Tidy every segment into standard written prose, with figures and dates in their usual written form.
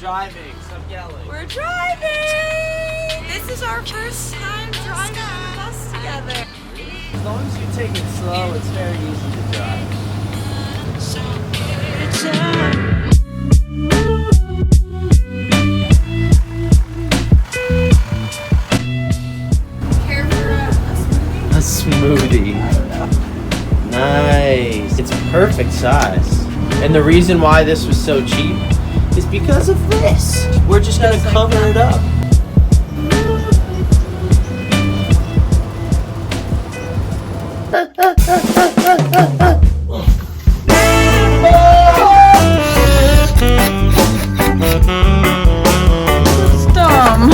driving. Stop yelling. We're driving! This is our first time driving on the bus together. As long as you take it slow, it's very easy to drive. Care for A smoothie. Nice. It's perfect size. And the reason why this was so cheap is because of this. We're just gonna cover it up. Dumb.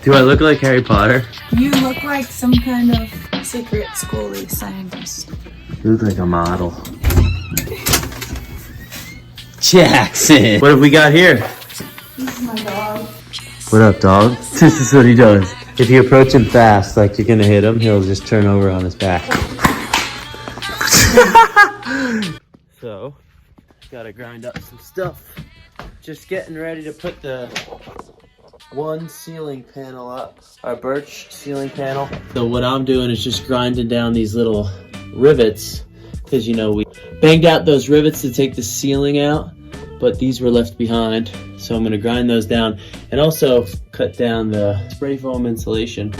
Do I look like Harry Potter? You look like some kind of secret skoolie scientist. You look like a model. Jackson! What have we got here? This is my dog. What up, dog? This is what he does. If you approach him fast, like you're gonna hit him, he'll just turn over on his back. So, gotta grind up some stuff. Just getting ready to put the one ceiling panel up, our birch ceiling panel. So what I'm doing is just grinding down these little rivets, because you know we banged out those rivets to take the ceiling out, but these were left behind. So I'm gonna grind those down and also cut down the spray foam insulation.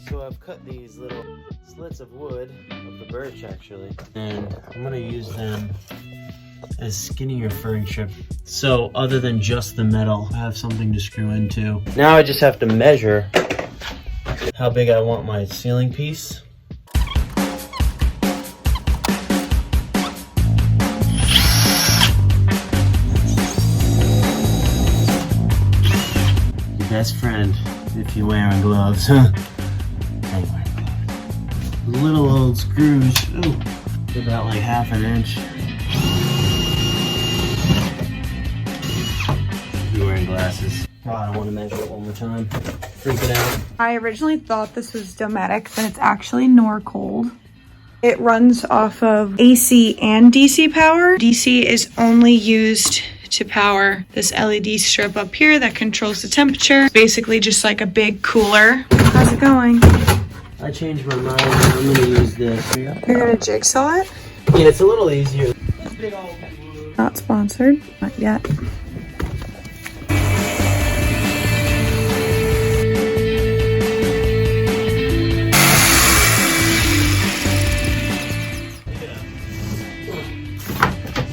So I've cut these little slits of wood, of the birch actually, and I'm gonna use them as skinnier furring strip. So other than just the metal, I have something to screw into. Now I just have to measure how big I want my ceiling piece. Your best friend if you're wearing gloves. Little old screws. Ooh, about like ½ an inch. Be wearing glasses. Oh, I don't want to measure it one more time. Freak it out. I originally thought this was Dometic, but it's actually NORCOLD. It runs off of AC and DC power. DC is only used to power this LED strip up here that controls the temperature. Basically just like a big cooler. How's it going? I changed my mind. I'm gonna use this. You're gonna jigsaw it? Yeah, it's a little easier. Not sponsored, not yet.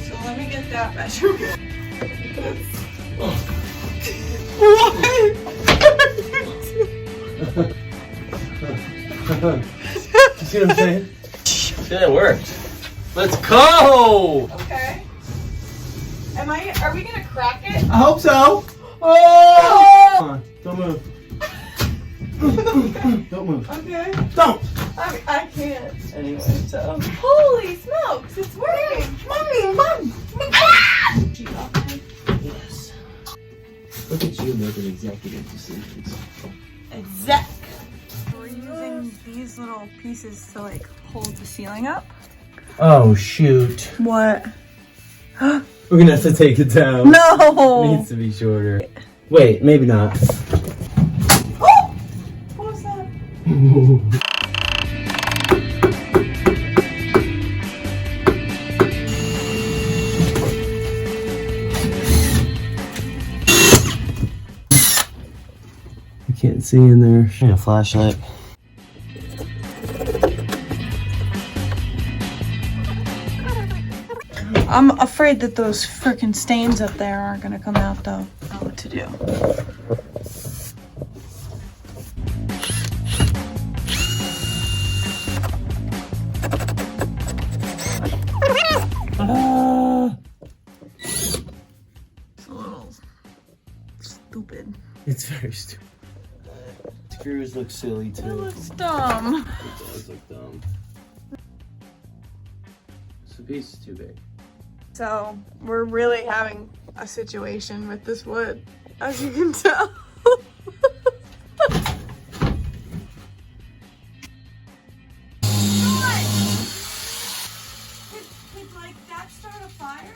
So let me get that measurement. What? You see what I'm saying? It worked. Let's go! Okay. Are we gonna crack it? I hope so. Oh! Come on, don't move. Don't move. Okay. Don't! I can't. Anyway, so. Holy smokes, it's working! Mommy! Yes. Look at you making executive decisions. Exact. We're using these little pieces to like hold the ceiling up. Oh, shoot. What? We're gonna have to take it down. No! It needs to be shorter. Wait, maybe not. Oh! What was that? I can't see in there. I need a flashlight. I'm afraid that those frickin' stains up there aren't gonna come out though. I don't know what to do. It's a little stupid. It's very stupid. Screws look silly too. It looks dumb. It does look dumb. The piece is too big. So we're really having a situation with this wood, as you can tell. Could like that start a fire?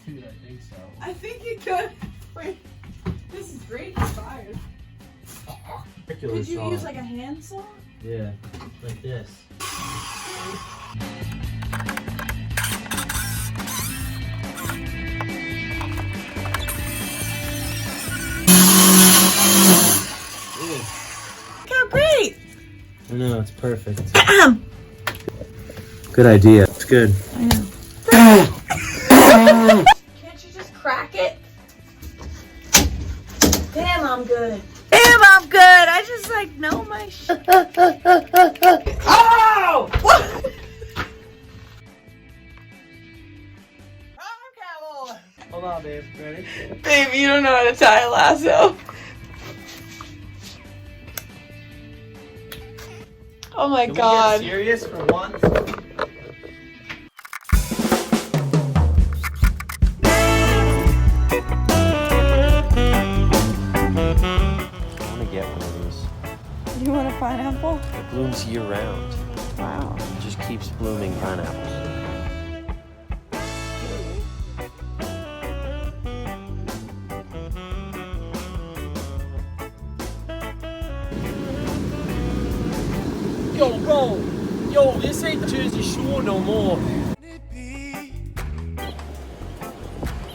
Dude, I think so. I think it could. Wait, this is great for fires. Could you use like a handsaw? Yeah, like this. Look how great! I know, it's perfect. Good idea. It's good. I know. Can't you just crack it? Damn, I'm good. Damn, I'm good. I just like know my shit. Oh! What? Hold on, babe. Ready? Babe, you don't know how to tie a lasso. Oh my God. Can we get serious for once? You want a pineapple? It blooms year round. Wow. It just keeps blooming pineapples. Yo, bro. Yo, this ain't the Jersey Shore no more.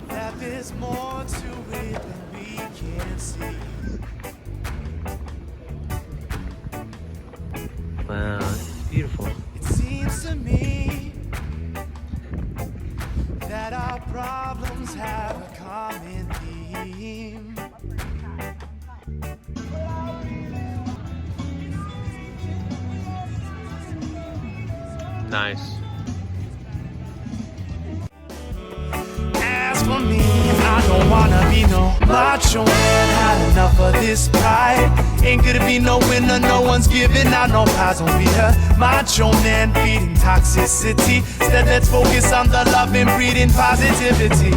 That there's more to it than we can see. Wow, this is beautiful. It seems to me that our problems have a common theme. Nice. As for me, I don't wanna be no macho man. Had enough of this pride. Ain't gonna be no winner, no one's giving out no prize. Don't be a macho man feeding toxicity. Instead, let's focus on the love and breeding positivity.